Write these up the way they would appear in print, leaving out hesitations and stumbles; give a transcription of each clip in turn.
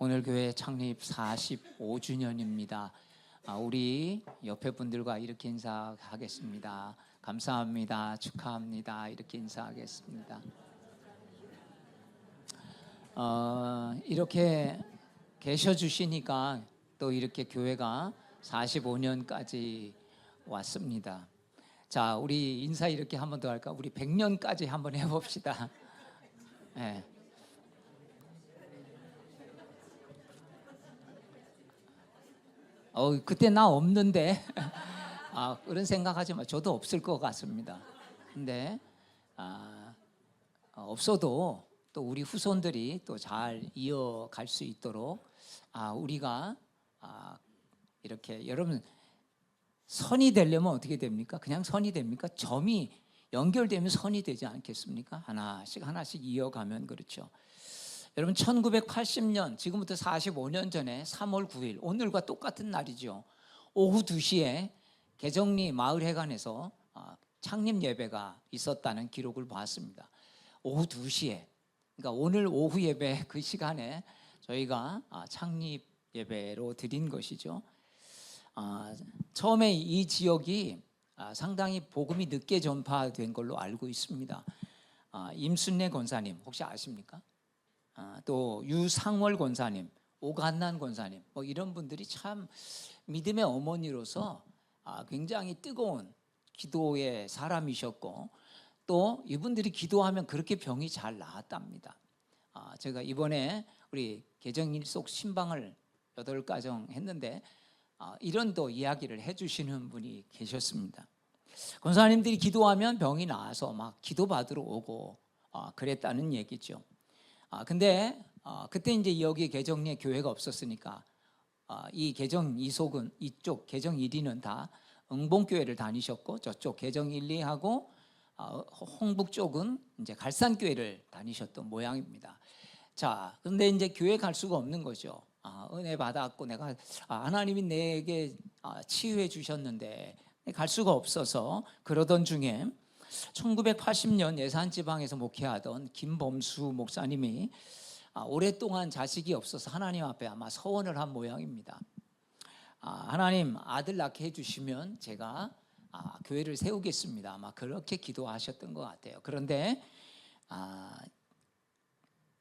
오늘 교회 창립 45주년입니다. 우리 옆에 분들과 이렇게 인사하겠습니다. 감사합니다. 축하합니다. 이렇게 인사하겠습니다. 이렇게 계셔 주시니까 또 이렇게 교회가 45년까지 왔습니다. 자, 우리 인사 이렇게 한 번 더 할까? 우리 100년까지 한번 해봅시다. 네. 그때 나 없는데 그런 생각하지 마. 저도 없을 것 같습니다. 근데 없어도 또 우리 후손들이 또 잘 이어갈 수 있도록 우리가 이렇게 여러분 선이 되려면 어떻게 됩니까? 그냥 선이 됩니까? 점이 연결되면 선이 되지 않겠습니까? 하나씩 이어가면 그렇죠. 여러분 1980년 지금부터 45년 전에 3월 9일 오늘과 똑같은 날이죠. 오후 2시에 개정리 마을회관에서 창립 예배가 있었다는 기록을 보았습니다. 오후 2시에 그러니까 오늘 오후 예배 그 시간에 저희가 창립 예배로 드린 것이죠. 처음에 이 지역이 상당히 복음이 늦게 전파된 걸로 알고 있습니다. 임순례 권사님 혹시 아십니까? 또 유상월 권사님, 오간난 권사님 이런 분들이 참 믿음의 어머니로서 굉장히 뜨거운 기도의 사람이셨고 또 이분들이 기도하면 그렇게 병이 잘 나았답니다. 제가 이번에 우리 개정일 속 신방을 8가정 했는데 이런 또 이야기를 해주시는 분이 계셨습니다. 권사님들이 기도하면 병이 나아서 막 기도받으러 오고 그랬다는 얘기죠. 근데 그때 이제 여기 개정리에 교회가 없었으니까 이 개정 이속은 이쪽 개정 1위는 다 응봉교회를 다니셨고 저쪽 개정 1, 2하고 홍북 쪽은 이제 갈산교회를 다니셨던 모양입니다. 자, 근데 이제 교회 갈 수가 없는 거죠. 은혜 받았고 내가 하나님이 내게 치유해 주셨는데 갈 수가 없어서 그러던 중에 1980년 예산지방에서 목회하던 김범수 목사님이 오랫동안 자식이 없어서 하나님 앞에 아마 서원을 한 모양입니다. 하나님 아들 낳게 해주시면 제가 교회를 세우겠습니다. 아마 그렇게 기도하셨던 것 같아요. 그런데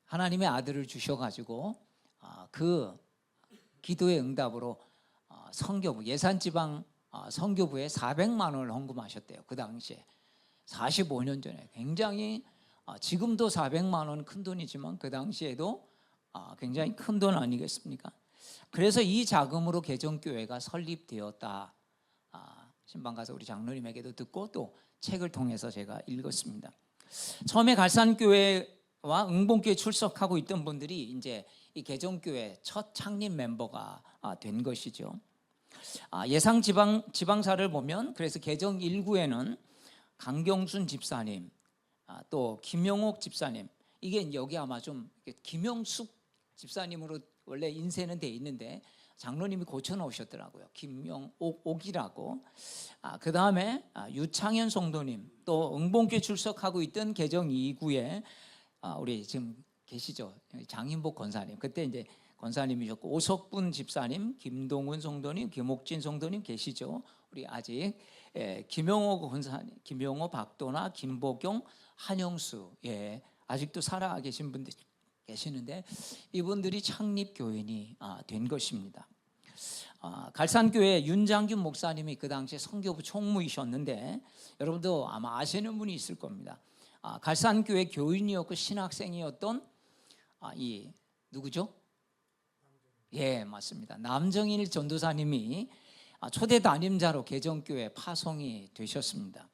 하나님의 아들을 주셔가지고 그 기도의 응답으로 선교부 예산지방 선교부에 400만 원을 헌금하셨대요. 그 당시에 45년 전에 굉장히 지금도 400만 원 큰 돈이지만 그 당시에도 굉장히 큰 돈 아니겠습니까? 그래서 이 자금으로 개정교회가 설립되었다. 신방 가서 우리 장로님에게도 듣고 또 책을 통해서 제가 읽었습니다. 처음에 갈산교회와 응봉교회 출석하고 있던 분들이 이제 이 개정교회 첫 창립 멤버가 된 것이죠. 예상 지방사를 보면 그래서 개정 1구에는 강경순 집사님, 또 김용옥 집사님, 이게 여기 아마 좀 김용숙 집사님으로 원래 인쇄는 돼 있는데 장로님이 고쳐놓으셨더라고요. 김용옥이라고. 그 다음에 유창현 성도님, 또 응봉교회 출석하고 있던 개정 2구에 우리 지금 계시죠, 장인복 권사님. 그때 이제 권사님이셨고 오석분 집사님, 김동훈 성도님, 김옥진 성도님 계시죠. 우리 아직 김용호 권사님, 김용호, 박도나, 김보경, 한영수 아직도 살아 계신 분들 계시는데 이분들이 창립 교인이 된 것입니다. 갈산교회 윤장균 목사님이 그 당시에 선교부 총무이셨는데 여러분도 아마 아시는 분이 있을 겁니다. 갈산교회 교인이었고 신학생이었던 이 누구죠? 예, 맞습니다. 남정일 전도사님이 초대 담임자로 개정교회 파송이 되셨습니다.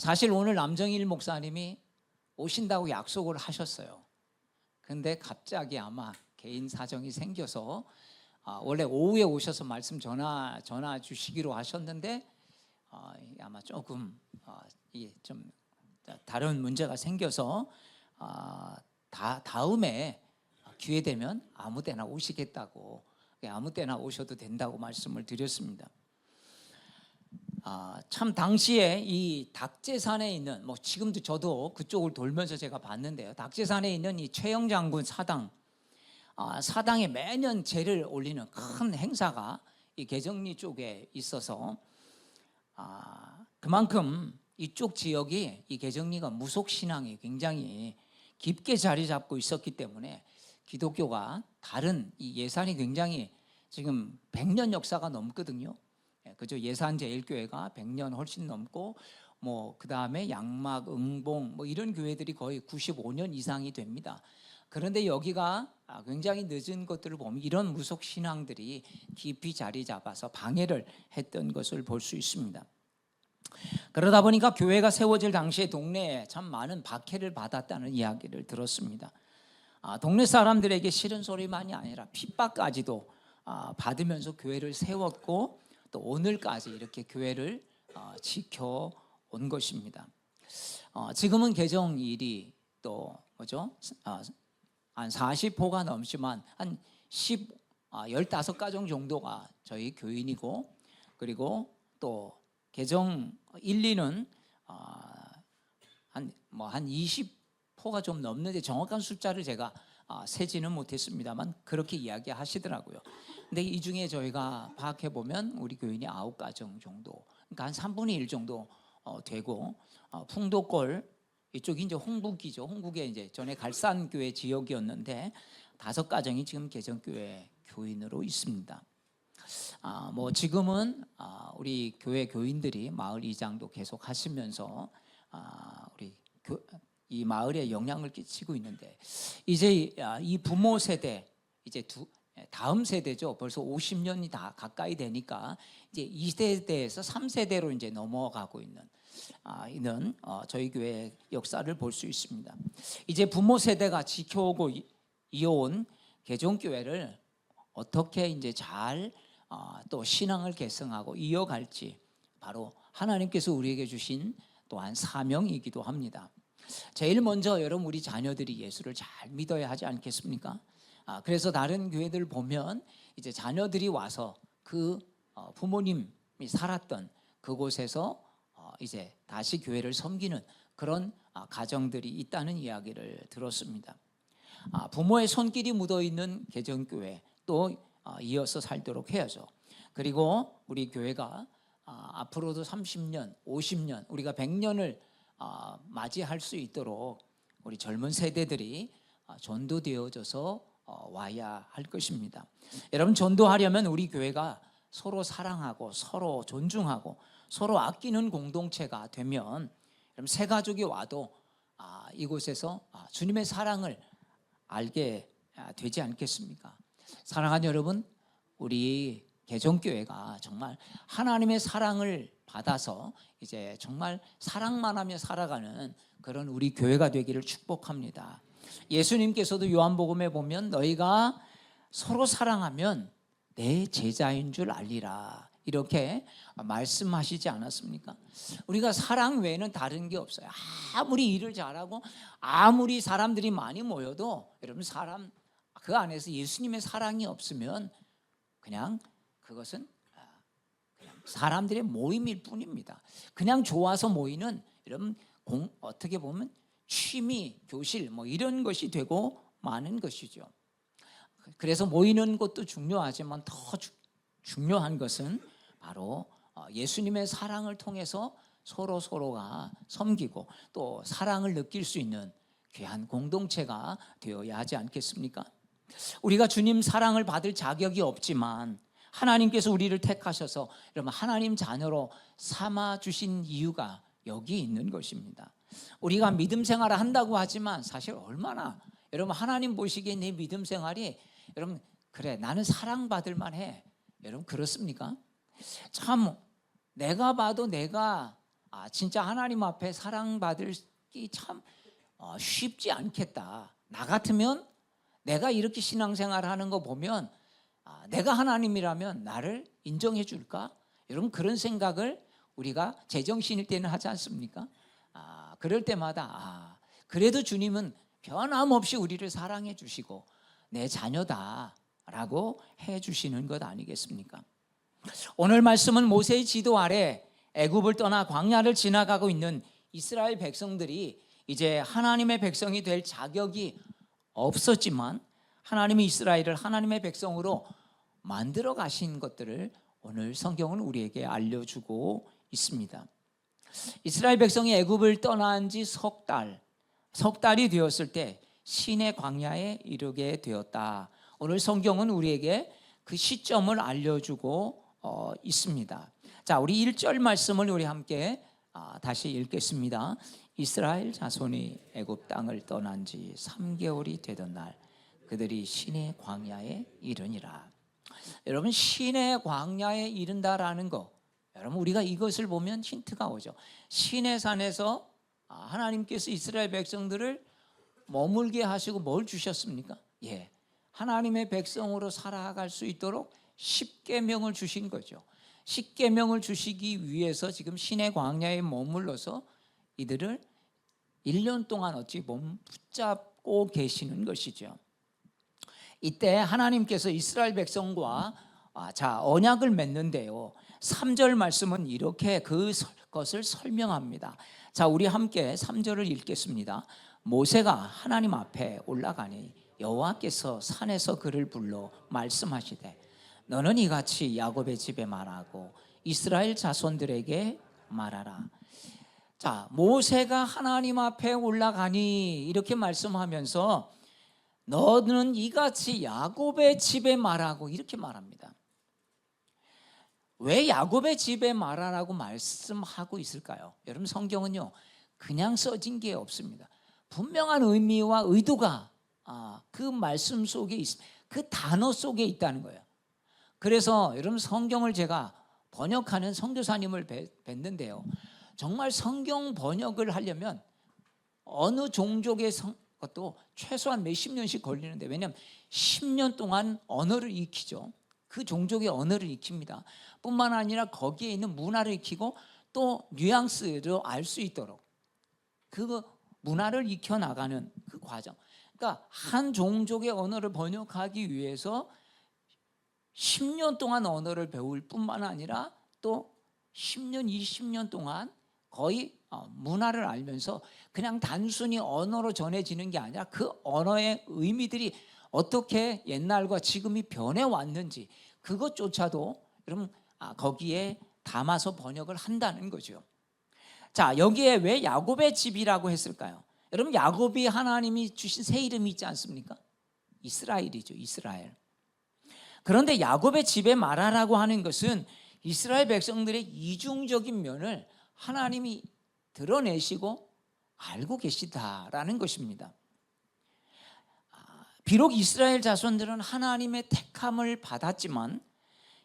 사실 오늘 남정일 목사님이 오신다고 약속을 하셨어요. 근데 갑자기 아마 개인 사정이 생겨서 원래 오후에 오셔서 말씀 전화 주시기로 하셨는데 아마 조금 좀 다른 문제가 생겨서 다음에 기회 되면 아무 때나 오시겠다고, 아무 때나 오셔도 된다고 말씀을 드렸습니다. 참 당시에 이 닭재산에 있는 지금도 저도 그쪽을 돌면서 제가 봤는데요. 닭재산에 있는 이 최영 장군 사당 사당에 매년 제를 올리는 큰 행사가 이 개정리 쪽에 있어서 그만큼 이쪽 지역이 이 개정리가 무속 신앙이 굉장히 깊게 자리 잡고 있었기 때문에 기독교가 다른 이 예산이 굉장히 지금 100년 역사가 넘거든요. 그죠? 예산제일교회가 100년 훨씬 넘고 그 다음에 양막, 응봉 이런 교회들이 거의 95년 이상이 됩니다. 그런데 여기가 굉장히 늦은 것들을 보면 이런 무속 신앙들이 깊이 자리 잡아서 방해를 했던 것을 볼 수 있습니다. 그러다 보니까 교회가 세워질 당시에 동네에 참 많은 박해를 받았다는 이야기를 들었습니다. 동네 사람들에게 싫은 소리만이 아니라 핍박까지도 받으면서 교회를 세웠고 또 오늘까지 이렇게 교회를 지켜온 것입니다. 지금은 개정일이 또 뭐죠? 한 40호가 넘지만 한 15가정 정도가 저희 교인이고, 그리고 또 개정 1, 2는 한 20호가 좀 넘는데 정확한 숫자를 제가 세지는 못했습니다만 그렇게 이야기하시더라고요. 근데 이 중에 저희가 파악해 보면 우리 교인이 9가정 정도, 그러니까 한 3분의 1 정도 되고, 풍도골 이쪽이 이제 홍국이죠. 홍국에 이제 전에 갈산교회 지역이었는데 5가정이 지금 개정교회 교인으로 있습니다. 지금은 우리 교회 교인들이 마을 이장도 계속 하시면서 우리 이 마을에 영향을 끼치고 있는데, 이제 이 부모 세대, 이제 다음 세대죠. 벌써 50년이 다 가까이 되니까 이제 2세대에서 3세대로 이제 넘어가고 있는 저희 교회의 역사를 볼 수 있습니다. 이제 부모 세대가 지켜오고 이어온 개정교회를 어떻게 이제 잘 또 신앙을 계승하고 이어갈지, 바로 하나님께서 우리에게 주신 또한 사명이기도 합니다. 제일 먼저 여러분, 우리 자녀들이 예수를 잘 믿어야 하지 않겠습니까? 그래서 다른 교회들 보면 이제 자녀들이 와서 그 부모님이 살았던 그곳에서 이제 다시 교회를 섬기는 그런 가정들이 있다는 이야기를 들었습니다. 부모의 손길이 묻어있는 개정교회 또 이어서 살도록 해야죠. 그리고 우리 교회가 앞으로도 30년, 50년, 우리가 100년을 맞이할 수 있도록 우리 젊은 세대들이 전도되어져서 와야 할 것입니다. 여러분, 전도하려면 우리 교회가 서로 사랑하고 서로 존중하고 서로 아끼는 공동체가 되면, 여러분, 새 가족이 와도 이곳에서 주님의 사랑을 알게 되지 않겠습니까? 사랑하는 여러분, 우리 개정교회가 정말 하나님의 사랑을 받아서 이제 정말 사랑만 하며 살아가는 그런 우리 교회가 되기를 축복합니다. 예수님께서도 요한복음에 보면 너희가 서로 사랑하면 내 제자인 줄 알리라, 이렇게 말씀하시지 않았습니까? 우리가 사랑 외에는 다른 게 없어요. 아무리 일을 잘하고 아무리 사람들이 많이 모여도 여러분, 사람 그 안에서 예수님의 사랑이 없으면 그냥 그것은 그냥 사람들의 모임일 뿐입니다. 그냥 좋아서 모이는, 여러분, 어떻게 보면 취미, 교실 이런 것이 되고 마는 것이죠. 그래서 모이는 것도 중요하지만 더 중요한 것은 바로 예수님의 사랑을 통해서 서로가 섬기고 또 사랑을 느낄 수 있는 귀한 공동체가 되어야 하지 않겠습니까? 우리가 주님 사랑을 받을 자격이 없지만 하나님께서 우리를 택하셔서 여러분, 하나님 자녀로 삼아 주신 이유가 여기 있는 것입니다. 우리가 믿음 생활을 한다고 하지만 사실 얼마나, 여러분, 하나님 보시기에 내 믿음 생활이, 여러분, 그래 나는 사랑받을 만해, 여러분, 그렇습니까? 참 내가 봐도 내가 진짜 하나님 앞에 사랑받기 참 쉽지 않겠다. 나 같으면 내가 이렇게 신앙생활을 하는 거 보면 내가 하나님이라면 나를 인정해 줄까? 여러분, 그런 생각을 우리가 제정신일 때는 하지 않습니까? 그럴 때마다 그래도 주님은 변함없이 우리를 사랑해 주시고 내 자녀다라고 해 주시는 것 아니겠습니까? 오늘 말씀은 모세의 지도 아래 애굽을 떠나 광야를 지나가고 있는 이스라엘 백성들이 이제 하나님의 백성이 될 자격이 없었지만 하나님이 이스라엘을 하나님의 백성으로 만들어 가신 것들을 오늘 성경은 우리에게 알려주고 있습니다. 이스라엘 백성이 애굽을 떠난 지 석 달이 되었을 때 시내 광야에 이르게 되었다. 오늘 성경은 우리에게 그 시점을 알려주고 있습니다. 자, 우리 1절 말씀을 우리 함께 다시 읽겠습니다. 이스라엘 자손이 애굽 땅을 떠난 지 3개월이 되던 날 그들이 시내 광야에 이르니라. 여러분, 시내 광야에 이른다라는 거, 여러분 우리가 이것을 보면 힌트가 오죠. 시내산에서 하나님께서 이스라엘 백성들을 머물게 하시고 뭘 주셨습니까? 예, 하나님의 백성으로 살아갈 수 있도록 십계명을 주신 거죠. 십계명을 주시기 위해서 지금 시내 광야에 머물러서 이들을 1년 동안 어찌 보면 붙잡고 계시는 것이죠. 이때 하나님께서 이스라엘 백성과 언약을 맺는데요, 3절 말씀은 이렇게 그것을 설명합니다. 자, 우리 함께 3절을 읽겠습니다. 모세가 하나님 앞에 올라가니 여호와께서 산에서 그를 불러 말씀하시되 너는 이같이 야곱의 집에 말하고 이스라엘 자손들에게 말하라. 자, 모세가 하나님 앞에 올라가니 이렇게 말씀하면서 너는 이같이 야곱의 집에 말하고 이렇게 말합니다. 왜 야곱의 집에 말하라고 말씀하고 있을까요? 여러분, 성경은요 그냥 써진 게 없습니다. 분명한 의미와 의도가 그 말씀 속에 있습니다. 그 단어 속에 있다는 거예요. 그래서 여러분, 성경을 제가 번역하는 선교사님을 뵀는데요, 정말 성경 번역을 하려면 어느 종족의 것도 최소한 몇십 년씩 걸리는데, 왜냐하면 10년 동안 언어를 익히죠. 그 종족의 언어를 익힙니다. 뿐만 아니라 거기에 있는 문화를 익히고 또 뉘앙스를 알 수 있도록 그 문화를 익혀나가는 그 과정, 그러니까 한 종족의 언어를 번역하기 위해서 10년 동안 언어를 배울 뿐만 아니라 또 10년, 20년 동안 거의 문화를 알면서 그냥 단순히 언어로 전해지는 게 아니라 그 언어의 의미들이 어떻게 옛날과 지금이 변해왔는지 그것조차도 여러분 거기에 담아서 번역을 한다는 거죠. 자, 여기에 왜 야곱의 집이라고 했을까요? 여러분, 야곱이 하나님이 주신 새 이름이 있지 않습니까? 이스라엘이죠, 이스라엘. 그런데 야곱의 집에 말하라고 하는 것은 이스라엘 백성들의 이중적인 면을 하나님이 드러내시고 알고 계시다라는 것입니다. 비록 이스라엘 자손들은 하나님의 택함을 받았지만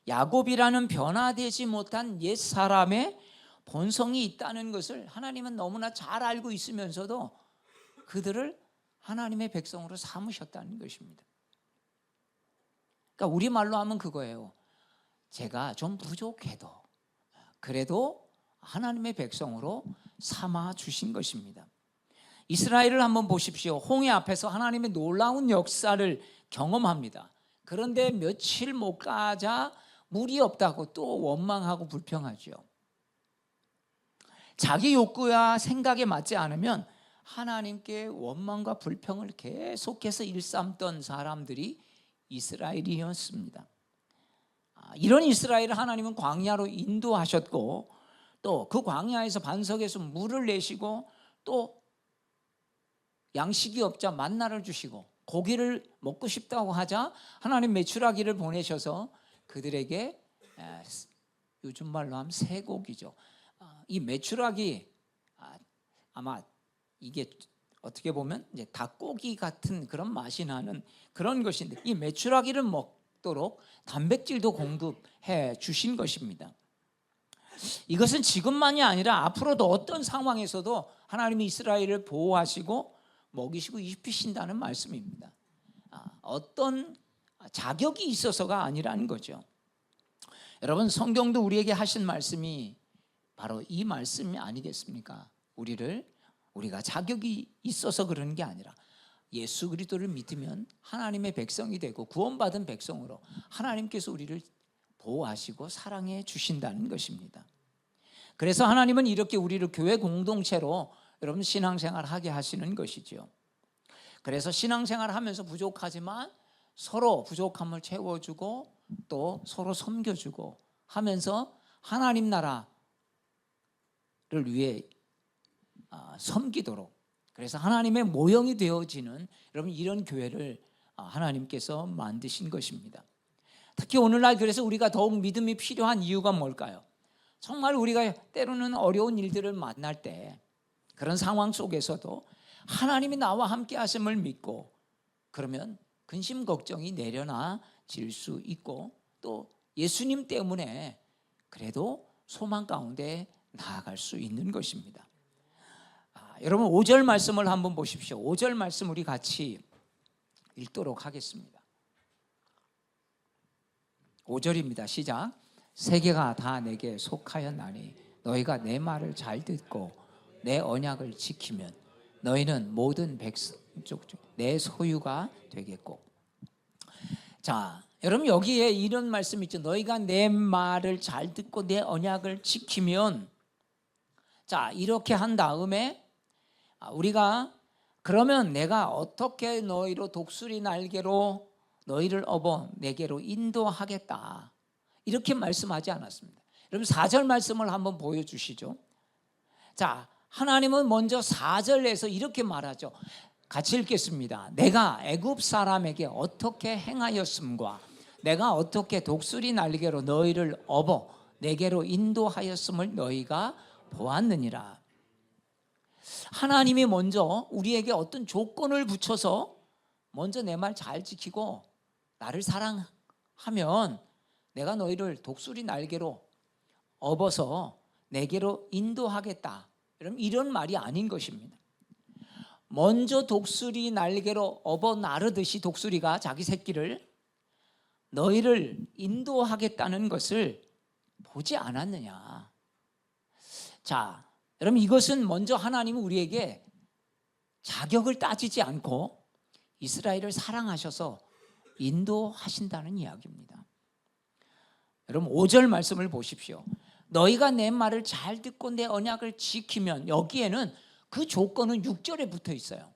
야곱이라는 변화되지 못한 옛 사람의 본성이 있다는 것을 하나님은 너무나 잘 알고 있으면서도 그들을 하나님의 백성으로 삼으셨다는 것입니다. 그러니까 우리말로 하면 그거예요. 제가 좀 부족해도 그래도 하나님의 백성으로 삼아 주신 것입니다. 이스라엘을 한번 보십시오. 홍해 앞에서 하나님의 놀라운 역사를 경험합니다. 그런데 며칠 못 가자 물이 없다고 또 원망하고 불평하죠. 자기 욕구와 생각에 맞지 않으면 하나님께 원망과 불평을 계속해서 일삼던 사람들이 이스라엘이었습니다. 이런 이스라엘을 하나님은 광야로 인도하셨고 또 그 광야에서 반석에서 물을 내시고 또 양식이 없자 만나를 주시고 고기를 먹고 싶다고 하자 하나님 메추라기를 보내셔서 그들에게 요즘 말로 하면 쇠고기죠. 이 메추라기 아마 이게 어떻게 보면 이제 닭고기 같은 그런 맛이 나는 그런 것인데 이 메추라기를 먹도록 단백질도 공급해 주신 것입니다. 이것은 지금만이 아니라 앞으로도 어떤 상황에서도 하나님이 이스라엘을 보호하시고 먹이시고 입히신다는 말씀입니다. 어떤 자격이 있어서가 아니라는 거죠. 여러분, 성경도 우리에게 하신 말씀이 바로 이 말씀이 아니겠습니까? 우리가 자격이 있어서 그러는 게 아니라 예수 그리스도를 믿으면 하나님의 백성이 되고 구원받은 백성으로 하나님께서 우리를 보호하시고 사랑해 주신다는 것입니다. 그래서 하나님은 이렇게 우리를 교회 공동체로 여러분 신앙생활 하게 하시는 것이죠. 그래서 신앙생활 하면서 부족하지만 서로 부족함을 채워주고 또 서로 섬겨주고 하면서 하나님 나라를 위해 섬기도록, 그래서 하나님의 모형이 되어지는 여러분 이런 교회를 하나님께서 만드신 것입니다. 특히 오늘날 그래서 우리가 더욱 믿음이 필요한 이유가 뭘까요? 정말 우리가 때로는 어려운 일들을 만날 때 그런 상황 속에서도 하나님이 나와 함께 하심을 믿고 그러면 근심 걱정이 내려놔질 수 있고 또 예수님 때문에 그래도 소망 가운데 나아갈 수 있는 것입니다. 여러분 5절 말씀을 한번 보십시오. 5절 말씀 우리 같이 읽도록 하겠습니다. 5절입니다. 시작. 세계가 다 내게 속하였나니 너희가 내 말을 잘 듣고 내 언약을 지키면 너희는 모든 백성 내 소유가 되겠고. 자, 여러분 여기에 이런 말씀 있죠. 너희가 내 말을 잘 듣고 내 언약을 지키면, 자 이렇게 한 다음에 우리가 그러면 내가 어떻게 너희로 독수리 날개로 너희를 업어 내게로 인도하겠다 이렇게 말씀하지 않았습니다. 여러분 4절 말씀을 한번 보여주시죠. 자, 하나님은 먼저 4절에서 이렇게 말하죠. 같이 읽겠습니다. 내가 애굽 사람에게 어떻게 행하였음과 내가 어떻게 독수리 날개로 너희를 업어 내게로 인도하였음을 너희가 보았느니라. 하나님이 먼저 우리에게 어떤 조건을 붙여서 먼저 내 말 잘 지키고 나를 사랑하면 내가 너희를 독수리 날개로 업어서 내게로 인도하겠다. 여러분 이런 말이 아닌 것입니다. 먼저 독수리 날개로 업어 나르듯이 독수리가 자기 새끼를 너희를 인도하겠다는 것을 보지 않았느냐. 자, 여러분 이것은 먼저 하나님은 우리에게 자격을 따지지 않고 이스라엘을 사랑하셔서 인도하신다는 이야기입니다. 여러분 5절 말씀을 보십시오. 너희가 내 말을 잘 듣고 내 언약을 지키면, 여기에는 그 조건은 6절에 붙어 있어요.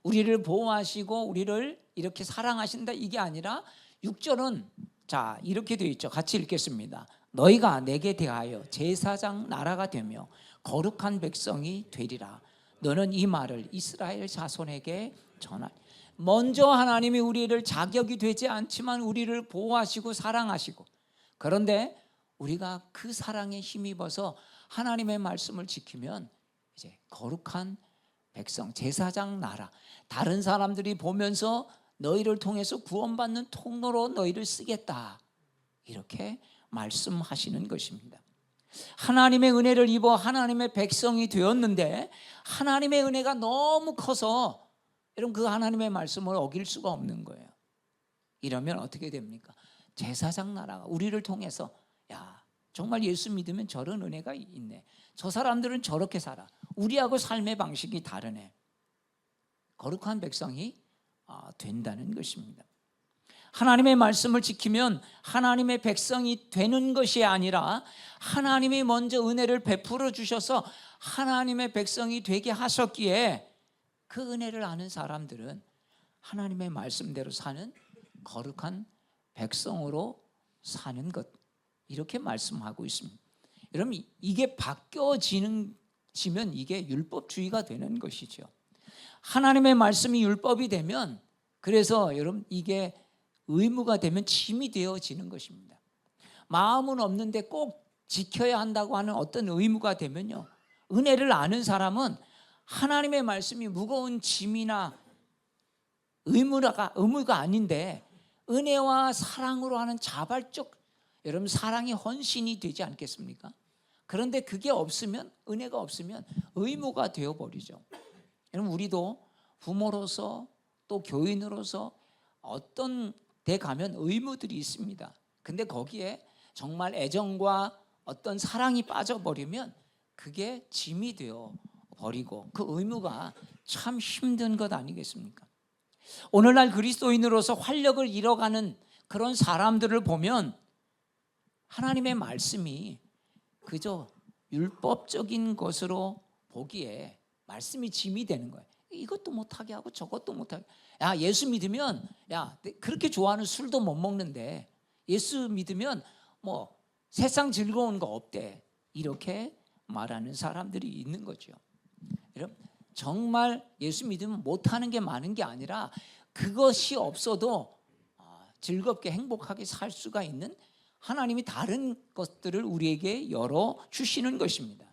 우리를 보호하시고 우리를 이렇게 사랑하신다 이게 아니라 6절은 자 이렇게 되어 있죠. 같이 읽겠습니다. 너희가 내게 대하여 제사장 나라가 되며 거룩한 백성이 되리라. 너는 이 말을 이스라엘 자손에게 전하리. 먼저 하나님이 우리를 자격이 되지 않지만 우리를 보호하시고 사랑하시고, 그런데 우리가 그 사랑에 힘입어서 하나님의 말씀을 지키면 이제 거룩한 백성, 제사장 나라, 다른 사람들이 보면서 너희를 통해서 구원받는 통로로 너희를 쓰겠다 이렇게 말씀하시는 것입니다. 하나님의 은혜를 입어 하나님의 백성이 되었는데 하나님의 은혜가 너무 커서 여러분 그 하나님의 말씀을 어길 수가 없는 거예요. 이러면 어떻게 됩니까? 제사장 나라가 우리를 통해서 야 정말 예수 믿으면 저런 은혜가 있네, 저 사람들은 저렇게 살아, 우리하고 삶의 방식이 다르네, 거룩한 백성이 된다는 것입니다. 하나님의 말씀을 지키면 하나님의 백성이 되는 것이 아니라 하나님이 먼저 은혜를 베풀어 주셔서 하나님의 백성이 되게 하셨기에 그 은혜를 아는 사람들은 하나님의 말씀대로 사는 거룩한 백성으로 사는 것, 이렇게 말씀하고 있습니다. 여러분 이게 바뀌어지면 이게 율법주의가 되는 것이죠. 하나님의 말씀이 율법이 되면, 그래서 여러분 이게 의무가 되면 짐이 되어지는 것입니다. 마음은 없는데 꼭 지켜야 한다고 하는 어떤 의무가 되면요, 은혜를 아는 사람은 하나님의 말씀이 무거운 짐이나 의무가 아닌데 은혜와 사랑으로 하는 자발적, 여러분 사랑이 헌신이 되지 않겠습니까? 그런데 그게 없으면, 은혜가 없으면 의무가 되어버리죠. 여러분 우리도 부모로서 또 교인으로서 어떤 데 가면 의무들이 있습니다. 근데 거기에 정말 애정과 어떤 사랑이 빠져버리면 그게 짐이 되어버리고 그 의무가 참 힘든 것 아니겠습니까? 오늘날 그리스도인으로서 활력을 잃어가는 그런 사람들을 보면 하나님의 말씀이 그저 율법적인 것으로 보기에 말씀이 짐이 되는 거예요. 이것도 못하게 하고 저것도 못하게. 야, 예수 믿으면 야, 그렇게 좋아하는 술도 못 먹는데 예수 믿으면 뭐 세상 즐거운 거 없대. 이렇게 말하는 사람들이 있는 거죠. 여러분, 정말 예수 믿으면 못하는 게 많은 게 아니라 그것이 없어도 즐겁게 행복하게 살 수가 있는 하나님이 다른 것들을 우리에게 열어 주시는 것입니다.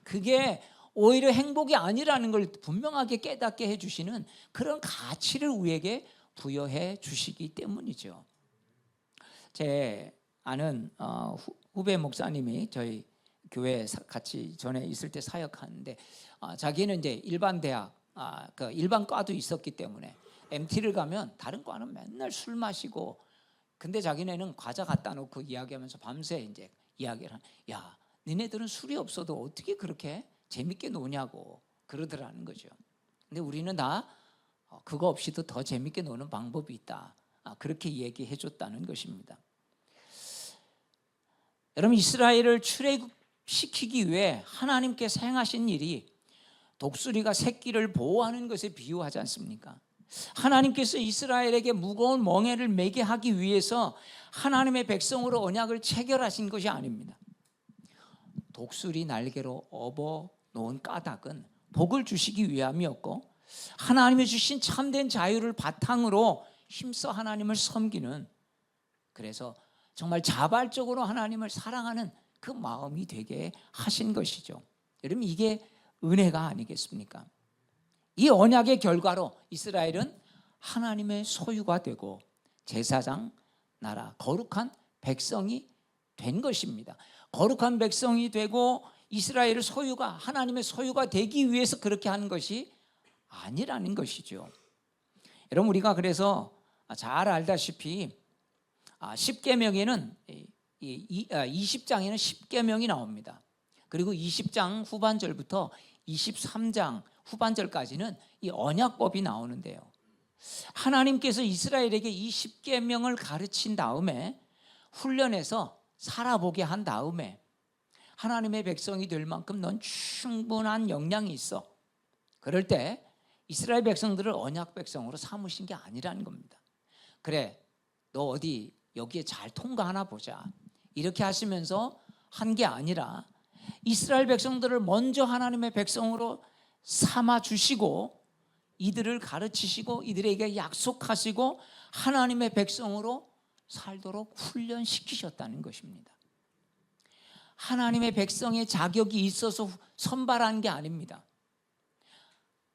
그게 오히려 행복이 아니라는 걸 분명하게 깨닫게 해주시는 그런 가치를 우리에게 부여해 주시기 때문이죠. 제 아는 후배 목사님이 저희 교회에 같이 전에 있을 때 사역하는데 자기는 이제 일반 대학 그 일반 과도 있었기 때문에 MT를 가면 다른 과는 맨날 술 마시고, 근데 자기네는 과자 갖다 놓고 이야기하면서 밤새 이제 이야기를 야, 니네들은 술이 없어도 어떻게 그렇게 재밌게 노냐고 그러더라는 거죠. 근데 우리는 다 그거 없이도 더 재밌게 노는 방법이 있다. 그렇게 얘기해 줬다는 것입니다. 여러분, 이스라엘을 출애굽시키기 위해 하나님께서 행하신 일이 독수리가 새끼를 보호하는 것에 비유하지 않습니까? 하나님께서 이스라엘에게 무거운 멍에를 매게 하기 위해서 하나님의 백성으로 언약을 체결하신 것이 아닙니다. 독수리 날개로 업어 놓은 까닭은 복을 주시기 위함이었고, 하나님이 주신 참된 자유를 바탕으로 힘써 하나님을 섬기는, 그래서 정말 자발적으로 하나님을 사랑하는 그 마음이 되게 하신 것이죠. 여러분, 이게 은혜가 아니겠습니까? 이 언약의 결과로 이스라엘은 하나님의 소유가 되고 제사장 나라, 거룩한 백성이 된 것입니다. 거룩한 백성이 되고 이스라엘의 소유가 하나님의 소유가 되기 위해서 그렇게 하는 것이 아니라는 것이죠. 여러분, 우리가 그래서 잘 알다시피 10계명에는 20장에는 10계명이 나옵니다. 그리고 20장 후반절부터 23장 후반절까지는 이 언약법이 나오는데요. 하나님께서 이스라엘에게 이 10계명을 가르친 다음에 훈련해서 살아보게 한 다음에 하나님의 백성이 될 만큼 넌 충분한 역량이 있어. 그럴 때 이스라엘 백성들을 언약 백성으로 삼으신 게 아니라는 겁니다. 그래, 너 어디 여기에 잘 통과하나 보자. 이렇게 하시면서 한 게 아니라 이스라엘 백성들을 먼저 하나님의 백성으로 삼아 주시고 이들을 가르치시고 이들에게 약속하시고 하나님의 백성으로 살도록 훈련시키셨다는 것입니다. 하나님의 백성의 자격이 있어서 선발한 게 아닙니다.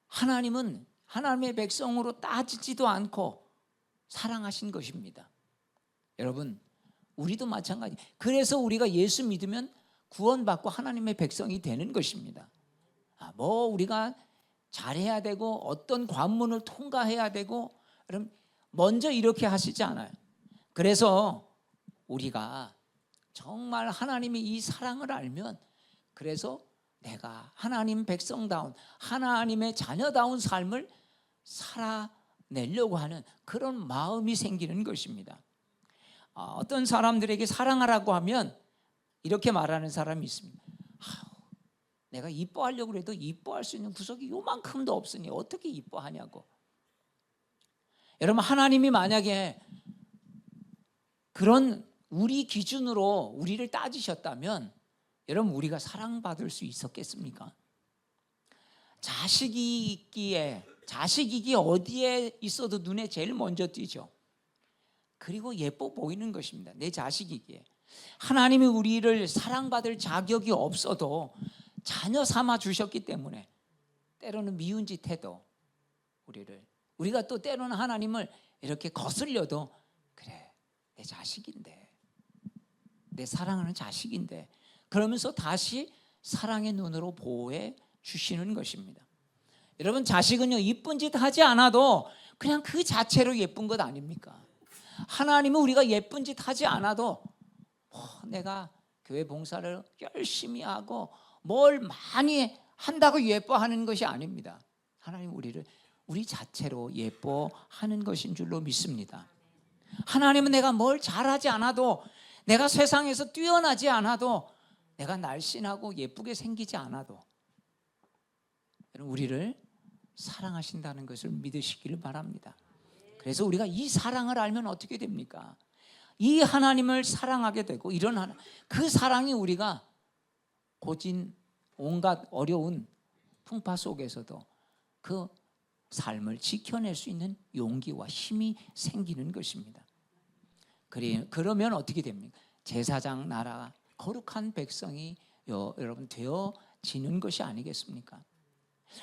하나님은 하나님의 백성으로 따지지도 않고 사랑하신 것입니다. 여러분, 우리도 마찬가지. 그래서 우리가 예수 믿으면 구원받고 하나님의 백성이 되는 것입니다. 뭐 우리가 잘해야 되고 어떤 관문을 통과해야 되고, 그럼 먼저 이렇게 하시지 않아요. 그래서 우리가 정말 하나님의 이 사랑을 알면, 그래서 내가 하나님 백성다운 하나님의 자녀다운 삶을 살아내려고 하는 그런 마음이 생기는 것입니다. 어떤 사람들에게 사랑하라고 하면 이렇게 말하는 사람이 있습니다. 내가 이뻐하려고 해도 이뻐할 수 있는 구석이 요만큼도 없으니 어떻게 이뻐하냐고. 여러분, 하나님이 만약에 그런 우리 기준으로 우리를 따지셨다면 여러분, 우리가 사랑받을 수 있었겠습니까? 자식이기에 어디에 있어도 눈에 제일 먼저 띄죠. 그리고 예뻐 보이는 것입니다. 내 자식이기에. 하나님이 우리를 사랑받을 자격이 없어도 자녀 삼아 주셨기 때문에 때로는 미운 짓 해도 우리가 또 때로는 하나님을 이렇게 거슬려도, 그래, 내 자식인데, 내 사랑하는 자식인데, 그러면서 다시 사랑의 눈으로 보호해 주시는 것입니다. 여러분, 자식은요, 이쁜 짓 하지 않아도 그냥 그 자체로 예쁜 것 아닙니까? 하나님은 우리가 예쁜 짓 하지 않아도 내가 교회 봉사를 열심히 하고 뭘 많이 한다고 예뻐하는 것이 아닙니다. 하나님 우리 자체로 예뻐하는 것인 줄로 믿습니다. 하나님은 내가 뭘 잘하지 않아도, 내가 세상에서 뛰어나지 않아도, 내가 날씬하고 예쁘게 생기지 않아도 우리를 사랑하신다는 것을 믿으시기를 바랍니다. 그래서 우리가 이 사랑을 알면 어떻게 됩니까? 이 하나님을 사랑하게 되고 이런 그 사랑이 우리가 고진 온갖 어려운 풍파 속에서도 그 삶을 지켜낼 수 있는 용기와 힘이 생기는 것입니다. 그러면 어떻게 됩니까? 제사장 나라 거룩한 백성이 여러분 되어지는 것이 아니겠습니까?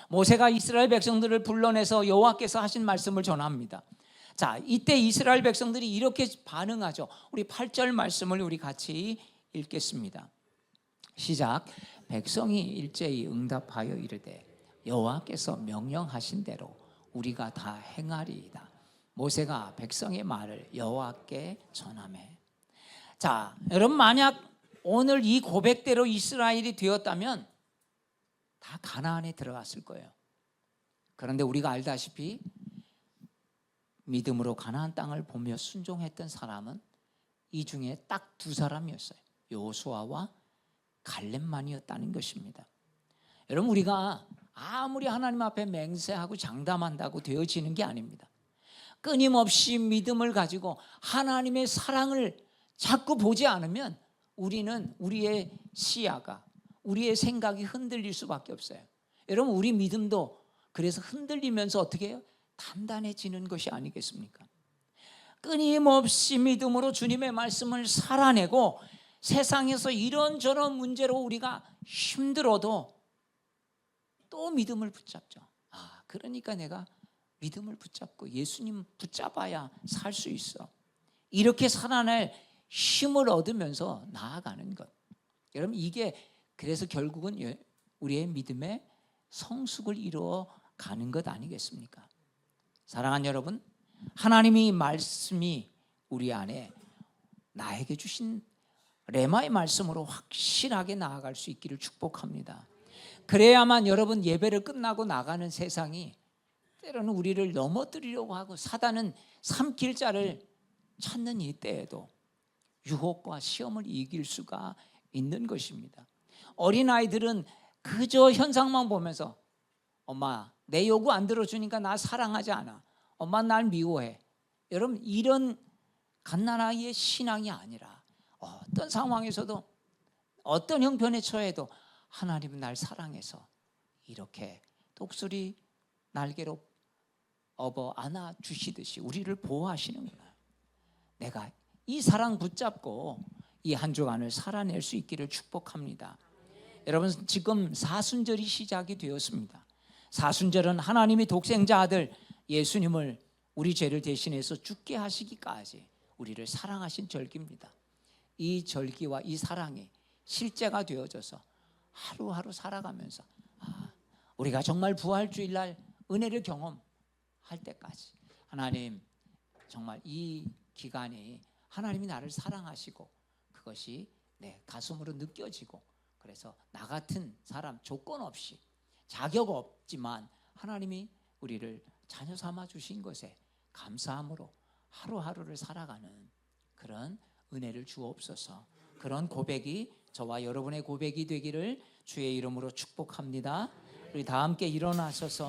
모세가 이스라엘 백성들을 불러내서 여호와께서 하신 말씀을 전합니다. 자, 이때 이스라엘 백성들이 이렇게 반응하죠. 우리 8절 말씀을 우리 같이 읽겠습니다. 시작. 백성이 일제히 응답하여 이르되 여호와께서 명령하신 대로 우리가 다 행하리이다. 모세가 백성의 말을 여호와께 전하매. 자, 여러분 만약 오늘 이 고백대로 이스라엘이 되었다면 다 가나안에 들어갔을 거예요. 그런데 우리가 알다시피 믿음으로 가나안 땅을 보며 순종했던 사람은 이 중에 딱 두 사람이었어요. 여호수아와 갈렙만이었다는 것입니다. 여러분 우리가 아무리 하나님 앞에 맹세하고 장담한다고 되어지는 게 아닙니다. 끊임없이 믿음을 가지고 하나님의 사랑을 자꾸 보지 않으면 우리는 우리의 시야가 우리의 생각이 흔들릴 수밖에 없어요. 여러분 우리 믿음도 그래서 흔들리면서 어떻게 해요? 단단해지는 것이 아니겠습니까? 끊임없이 믿음으로 주님의 말씀을 살아내고 세상에서 이런저런 문제로 우리가 힘들어도 또 믿음을 붙잡죠. 그러니까 내가 믿음을 붙잡고 예수님 붙잡아야 살 수 있어. 이렇게 살아낼 힘을 얻으면서 나아가는 것. 여러분 이게 그래서 결국은 우리의 믿음의 성숙을 이루어가는 것 아니겠습니까? 사랑하는 여러분, 하나님의 말씀이 우리 안에 나에게 주신 레마의 말씀으로 확실하게 나아갈 수 있기를 축복합니다. 그래야만 여러분 예배를 끝나고 나가는 세상이 때로는 우리를 넘어뜨리려고 하고 사단은 삼킬 자를 찾는 이 때에도 유혹과 시험을 이길 수가 있는 것입니다. 어린아이들은 그저 현상만 보면서 엄마 내 요구 안 들어주니까 나 사랑하지 않아. 엄마 날 미워해. 여러분 이런 갓난아이의 신앙이 아니라 어떤 상황에서도 어떤 형편에 처해도 하나님은 날 사랑해서 이렇게 독수리 날개로 업어 안아주시듯이 우리를 보호하시는구나. 내가 이 사랑 붙잡고 이 한 주간을 살아낼 수 있기를 축복합니다. 여러분 지금 사순절이 시작이 되었습니다. 사순절은 하나님이 독생자 아들 예수님을 우리 죄를 대신해서 죽게 하시기까지 우리를 사랑하신 절기입니다. 이 절기와 이 사랑이 실제가 되어져서 하루하루 살아가면서 우리가 정말 부활주일날 은혜를 경험할 때까지 하나님 정말 이 기간이 하나님이 나를 사랑하시고 그것이 내 가슴으로 느껴지고 그래서 나 같은 사람 조건 없이 자격 없지만 하나님이 우리를 자녀 삼아 주신 것에 감사함으로 하루하루를 살아가는 그런 은혜를 주옵소서. 그런 고백이 저와 여러분의 고백이 되기를 주의 이름으로 축복합니다. 우리 다 함께 일어나셔서